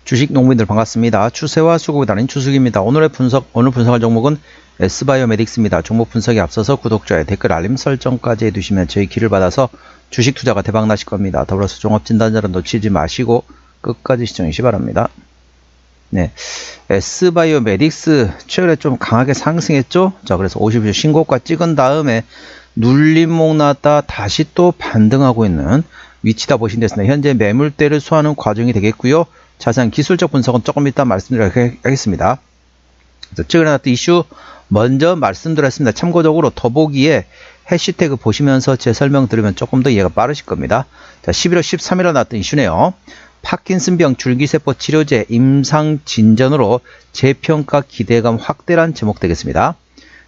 주식 농민들 반갑습니다. 추세와 수급이 다른 추수기입니다. 오늘 분석할 종목은 S바이오메딕스입니다. 종목 분석에 앞서서 구독자의 댓글 알림 설정까지 해두시면 저희 기를 받아서 주식 투자가 대박 나실 겁니다. 더불어서 종합진단자를 놓치지 마시고 끝까지 시청해주시기 바랍니다. 네, S바이오메딕스 최근에 좀 강하게 상승했죠. 자, 그래서 50일 신고가 찍은 다음에 눌림목 나왔다 다시 또 반등하고 있는 위치다 보시면 되겠습니다. 현재 매물대를 소화하는 과정이 되겠고요. 자세한 기술적 분석은 조금 이따 말씀드리도록 하겠습니다. 최근에 나왔던 이슈 먼저 말씀드렸습니다. 참고적으로 더보기에 해시태그 보시면서 제 설명 들으면 조금 더 이해가 빠르실 겁니다. 자, 11월 13일에 나왔던 이슈네요. 파킨슨병 줄기세포 치료제 임상 진전으로 재평가 기대감 확대란 제목 되겠습니다.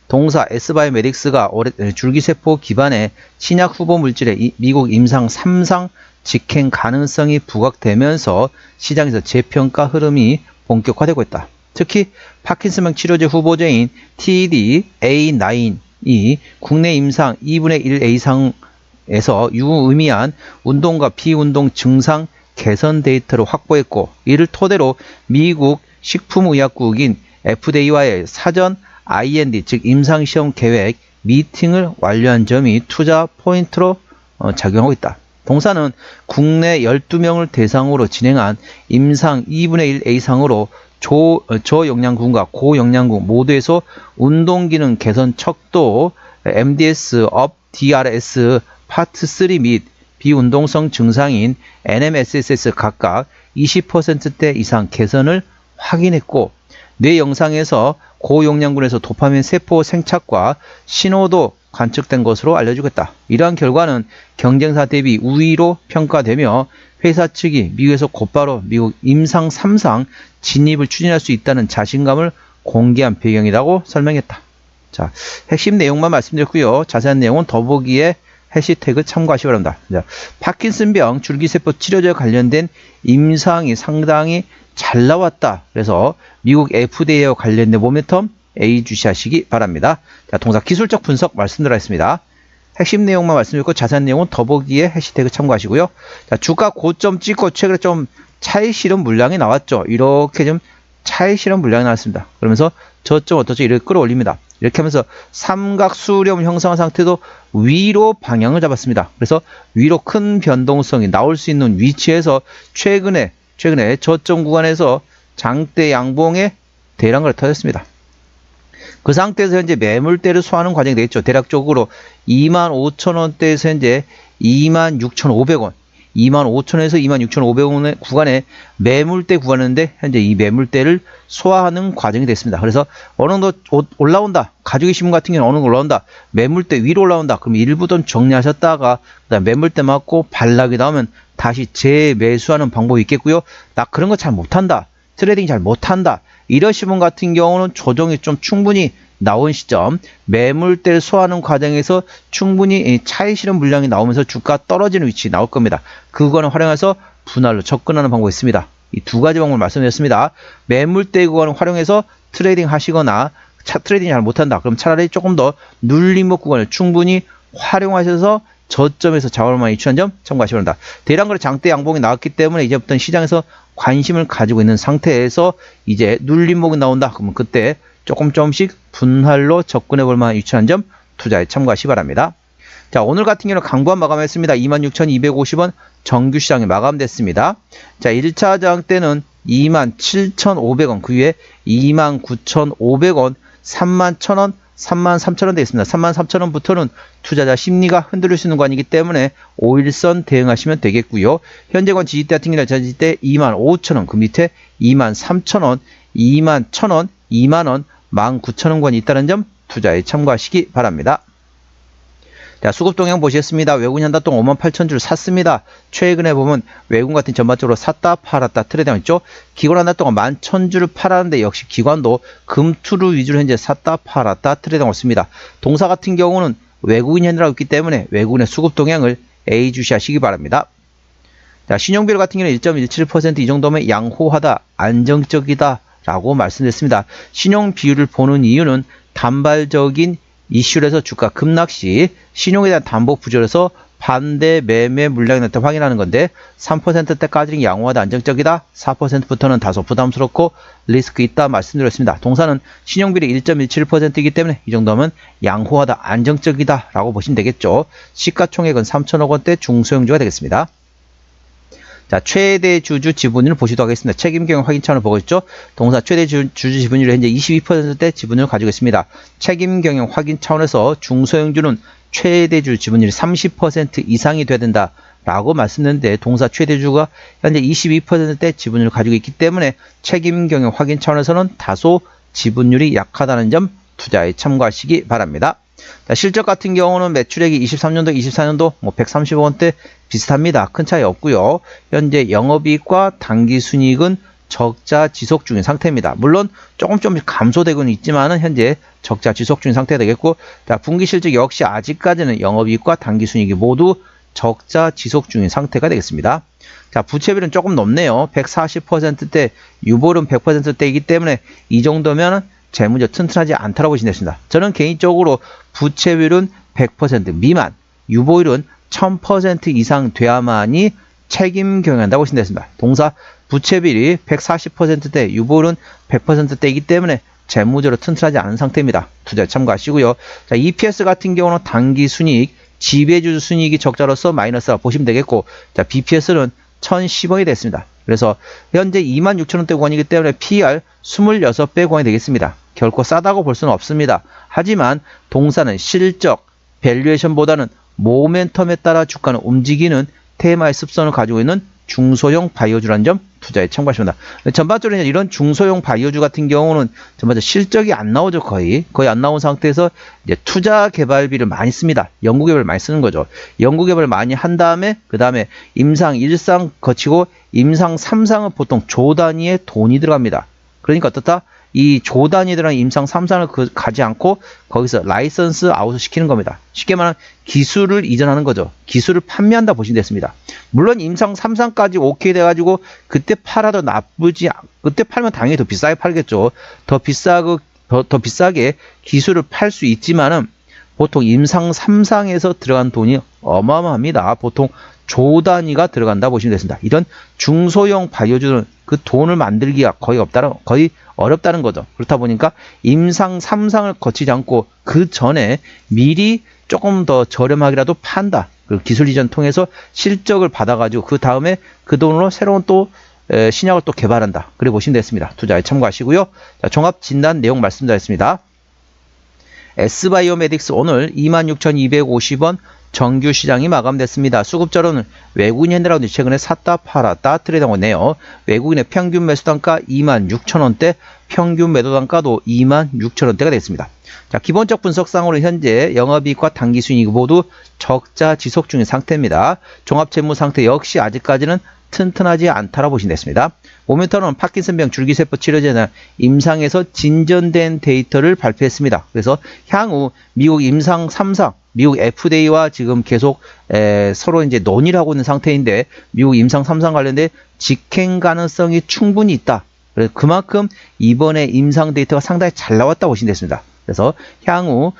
동사 S바이오메딕스가 올해 줄기세포 기반의 신약 후보 물질의 미국 임상 3상 직행 가능성이 부각되면서 시장에서 재평가 흐름이 본격화되고 있다. 특히 파킨슨병 치료제 후보제인 TD-A9이 국내 임상 2분의 1 이상에서 유의미한 운동과 비운동 증상 개선 데이터를 확보했고, 이를 토대로 미국 식품의약국인 FDA와의 사전 IND 즉 임상시험 계획 미팅을 완료한 점이 투자 포인트로 작용하고 있다. 동사는 국내 12명을 대상으로 진행한 임상 2분의 1 이상으로 저영양군과 고영양군 모두에서 운동기능 개선 척도 MDS 업 DRS 파트 3 및 비운동성 증상인 NMSS 각각 20%대 이상 개선을 확인했고, 뇌 영상에서 고용량군에서 도파민 세포 생착과 신호도 관측된 것으로 알려지고 있다. 이러한 결과는 경쟁사 대비 우위로 평가되며 회사 측이 미국에서 곧바로 미국 임상 3상 진입을 추진할 수 있다는 자신감을 공개한 배경이라고 설명했다. 자, 핵심 내용만 말씀드렸고요. 자세한 내용은 더보기에 해시태그 참고하시기 바랍니다. 자, 파킨슨병 줄기세포 치료제와 관련된 임상이 상당히 잘 나왔다. 그래서 미국 FDA와 관련된 모멘텀 A 주시하시기 바랍니다. 자, 동사 기술적 분석 말씀드리겠습니다. 핵심 내용만 말씀드렸고 자세한 내용은 더보기에 해시태그 참고하시고요. 자, 주가 고점 찍고 최근에 좀 차익 실현 물량이 나왔죠. 이렇게 좀 차익 실현 물량이 나왔습니다. 그러면서 저점 어떠죠? 이렇게 끌어올립니다. 이렇게 하면서 삼각 수렴 형성한 상태도 위로 방향을 잡았습니다. 그래서 위로 큰 변동성이 나올 수 있는 위치에서 최근에 저점 구간에서 장대 양봉의 대량을 터졌습니다. 그 상태에서 현재 매물대를 소화하는 과정이 되겠죠. 대략적으로 25,000원대에서 현재 26,500원, 25,000원에서 26,500원의 구간에 매물대 구간인데 현재 이 매물대를 소화하는 과정이 됐습니다. 그래서 어느 정도 올라온다. 가지고 계신 분 같은 경우는 어느 정도 올라온다. 매물대 위로 올라온다. 그럼 일부 좀 정리하셨다가 그다음 매물대 맞고 반락이 나오면 다시 재매수하는 방법이 있겠고요. 나 그런 거 잘 못한다. 트레이딩 잘 못한다. 이러신 분 같은 경우는 조정이 좀 충분히 나온 시점, 매물대를 소화하는 과정에서 충분히 차익 실현 물량이 나오면서 주가 떨어지는 위치 나올 겁니다. 그거는 활용해서 분할로 접근하는 방법이 있습니다. 이 두 가지 방법을 말씀드렸습니다. 매물대 구간을 활용해서 트레이딩 하시거나 트레이딩 잘 못한다. 그럼 차라리 조금 더 눌림목 구간을 충분히 활용하셔서 저점에서 자원만 이출한 점 참고하시기 바랍니다. 대량거래 장대 양봉이 나왔기 때문에 이제부터 시장에서 관심을 가지고 있는 상태에서 이제 눌림목이 나온다. 그러면 그때 조금씩 분할로 접근해 볼 만한 위치한 점 투자에 참고하시기 바랍니다. 자, 오늘 같은 경우는 강보한 마감했습니다. 26,250원 정규 시장이 마감됐습니다. 자, 1차 저항 때는 27,500원, 그 위에 29,500원, 31,000원, 33,000원 되어 있습니다. 33,000원부터는 투자자 심리가 흔들릴 수 있는 구간이기 때문에 5일선 대응하시면 되겠고요. 현재권 지지대 같은 경우는 지지대 25,000원, 그 밑에 23,000원, 21,000원, 2만원, 19,000원권이 있다는 점 투자에 참고하시기 바랍니다. 자, 수급 동향 보시겠습니다. 외국인 한 달 동안 58,000주를 샀습니다. 최근에 보면 외국인 같은 전반적으로 샀다 팔았다 트레이딩 있죠. 기관 한 달 동안 11,000주를 팔았는데 역시 기관도 금투를 위주로 현재 샀다 팔았다 트레이딩 있습니다. 동사 같은 경우는 외국인 현이라고 있기 때문에 외국인의 수급 동향을 A 주시하시기 바랍니다. 자, 신용비율 같은 경우는 1.17% 이 정도면 양호하다, 안정적이다 라고 말씀드렸습니다. 신용 비율을 보는 이유는 단발적인 이슈에서 주가 급락 시 신용에 대한 담보 부족에서 반대 매매 물량이 나타 확인하는 건데 3%대까지는 양호하다 안정적이다 4%부터는 다소 부담스럽고 리스크 있다 말씀드렸습니다. 동사는 신용비율이 1.17%이기 때문에 이 정도면 양호하다 안정적이다 라고 보시면 되겠죠. 시가총액은 3천억 원대 중소형주가 되겠습니다. 자, 최대 주주 지분율을 보시도록 하겠습니다. 책임 경영 확인 차원을 보고 있죠. 동사 최대 주주 지분율이 현재 22%대 지분율을 가지고 있습니다. 책임 경영 확인 차원에서 중소형주는 최대 주주 지분율이 30% 이상이 돼야 된다 라고 말씀드렸는데 동사 최대 주주가 현재 22%대 지분율을 가지고 있기 때문에 책임 경영 확인 차원에서는 다소 지분율이 약하다는 점 투자에 참고하시기 바랍니다. 자, 실적 같은 경우는 매출액이 23년도, 24년도 130억 원대 비슷합니다. 큰 차이 없고요. 현재 영업이익과 당기순이익은 적자 지속 중인 상태입니다. 물론 조금 감소되고는 있지만은 현재 적자 지속 중인 상태가 되겠고, 자, 분기 실적 역시 아직까지는 영업이익과 당기순이익이 모두 적자 지속 중인 상태가 되겠습니다. 자, 부채비율은 조금 높네요. 140%대, 유보율은 100%대이기 때문에 이 정도면 재무적 튼튼하지 않다고 보시면 되겠습니다. 저는 개인적으로 부채비율은 100% 미만, 유보율은 1000% 이상 돼야만이 책임 경영한다고 보시면 되겠습니다. 동사 부채비율이 140%대, 유보율은 100%대이기 때문에 재무적으로 튼튼하지 않은 상태입니다. 투자에 참고하시고요. 자, EPS 같은 경우는 당기 순이익, 지배주주 순이익이 적자로서 마이너스라 보시면 되겠고, 자, BPS는 1010원이 됐습니다. 그래서 현재 26,000원대 구간이기 때문에 PER 26배 구간이 되겠습니다. 결코 싸다고 볼 수는 없습니다. 하지만 동사는 실적, 밸류에이션보다는 모멘텀에 따라 주가는 움직이는 테마의 습성을 가지고 있는 중소형 바이오주라는 점 투자에 참고하십니다. 전반적으로 이런 중소형 바이오주 같은 경우는 전반적으로 실적이 안 나오죠. 거의 안 나온 상태에서 이제 투자 개발비를 많이 씁니다. 연구개발 많이 쓰는 거죠. 연구개발을 많이 한 다음에 그 다음에 임상 1상 거치고 임상 3상은 보통 조 단위의 돈이 들어갑니다. 그러니까 어떻다? 이 조 단위 들어간 임상 3상을 가지 않고 거기서 라이선스 아웃을 시키는 겁니다. 쉽게 말하면 기술을 이전하는 거죠. 기술을 판매한다 보시면 됐습니다. 물론 임상 3상까지 오케이 돼가지고 그때 팔아도 나쁘지, 그때 팔면 당연히 더 비싸게 팔겠죠. 더 비싸게 기술을 팔 수 있지만은 보통 임상 3상에서 들어간 돈이 어마어마합니다. 보통 조 단위가 들어간다 보시면 되겠습니다. 이런 중소형 바이오주는 그 돈을 만들기가 거의 어렵다는 거죠. 그렇다 보니까 임상 3상을 거치지 않고 그 전에 미리 조금 더 저렴하게라도 판다. 그 기술 이전 통해서 실적을 받아가지고 그 다음에 그 돈으로 새로운 또 신약을 또 개발한다. 그래 보시면 되겠습니다. 투자에 참고하시고요. 자, 종합 진단 내용 말씀드리겠습니다. S바이오메딕스 오늘 26,250원 정규 시장이 마감됐습니다. 수급자로는 외국인 현대라운드 최근에 샀다 팔았다 트레이드하고 있네요. 외국인의 평균 매수 단가 26,000원대, 평균 매도 단가도 26,000원대가 됐습니다. 자, 기본적 분석상으로 현재 영업이익과 당기순이익 모두 적자 지속 중인 상태입니다. 종합재무 상태 역시 아직까지는 튼튼하지 않다라고 보시면 되겠습니다. 모멘텀은 파킨슨병 줄기세포 치료제나 임상에서 진전된 데이터를 발표했습니다. 그래서 향후 미국 임상 3상, 미국 FDA와 지금 계속 서로 이제 논의를 하고 있는 상태인데 미국 임상 3상 관련된 직행 가능성이 충분히 있다. 그래서 그만큼 이번에 임상 데이터가 상당히 잘 나왔다고 보시면 되겠습니다. 그래서 향후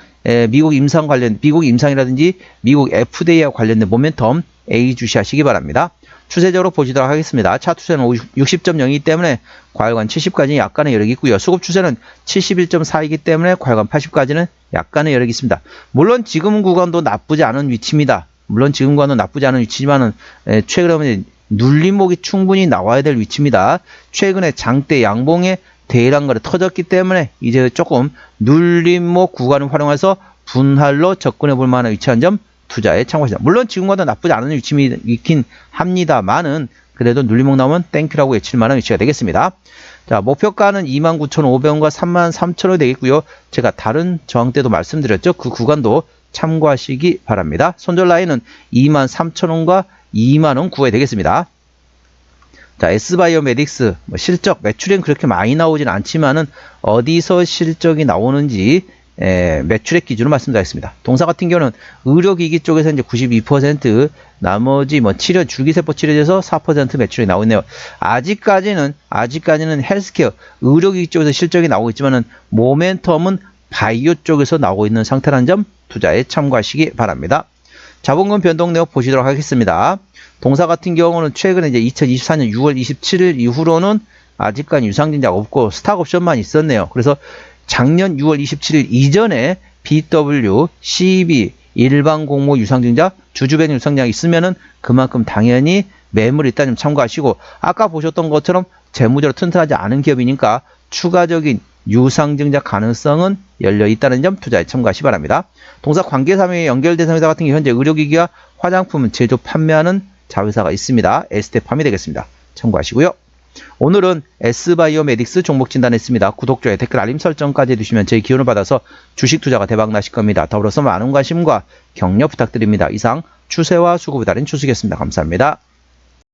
미국 임상이라든지 미국 FDA와 관련된 모멘텀 A 주시하시기 바랍니다. 추세적으로 보시도록 하겠습니다. 차트 추세는 60.0이기 때문에 과열관 70까지는 약간의 여력이 있고요. 수급 추세는 71.4이기 때문에 과열관 80까지는 약간의 여력이 있습니다. 물론 지금 구간도 나쁘지 않은 위치입니다. 최근에 눌림목이 충분히 나와야 될 위치입니다. 최근에 장대 양봉에 대량거래 터졌기 때문에 이제 조금 눌림목 구간을 활용해서 분할로 접근해 볼 만한 위치한 점 투자에 참고하시다. 물론 지금과도 나쁘지 않은 위치이긴 합니다만은 그래도 눌림목 나오면 땡큐라고 외칠 만한 위치가 되겠습니다. 자, 목표가는 29,500원과 33,000원이 되겠고요. 제가 다른 저항 때도 말씀드렸죠. 그 구간도 참고하시기 바랍니다. 손절 라인은 23,000원과 2만원 구해 되겠습니다. 자, S바이오메딕스 실적 매출액은 그렇게 많이 나오진 않지만은 어디서 실적이 나오는지 매출액 기준으로 말씀드리겠습니다. 동사 같은 경우는 의료기기 쪽에서 이제 92%, 나머지 치료, 줄기세포 치료제에서 4% 매출이 나오고 있네요. 아직까지는 헬스케어, 의료기기 쪽에서 실적이 나오고 있지만은 모멘텀은 바이오 쪽에서 나오고 있는 상태라는 점 투자에 참고하시기 바랍니다. 자본금 변동 내역 보시도록 하겠습니다. 동사 같은 경우는 최근에 이제 2024년 6월 27일 이후로는 아직까지 유상증자가 없고 스탁옵션만 있었네요. 그래서 작년 6월 27일 이전에 BW, CB, 일반 공모 유상증자, 주주배당 유상증자가 있으면은 그만큼 당연히 매물이 있다는 점 참고하시고, 아까 보셨던 것처럼 재무적으로 튼튼하지 않은 기업이니까 추가적인 유상증자 가능성은 열려 있다는 점 투자에 참고하시 기 바랍니다. 동사 관계사무에 연결된 회사 같은 경우 현재 의료기기와 화장품 제조 판매하는 자회사가 있습니다. 에스테팜이 되겠습니다. 참고하시고요. 오늘은 S바이오메딕스 종목 진단했습니다. 구독, 좋아요, 댓글, 알림 설정까지 해주시면 제 기운을 받아서 주식 투자가 대박 나실 겁니다. 더불어서 많은 관심과 격려 부탁드립니다. 이상 추세와 수급을 다린 추수겠습니다. 감사합니다.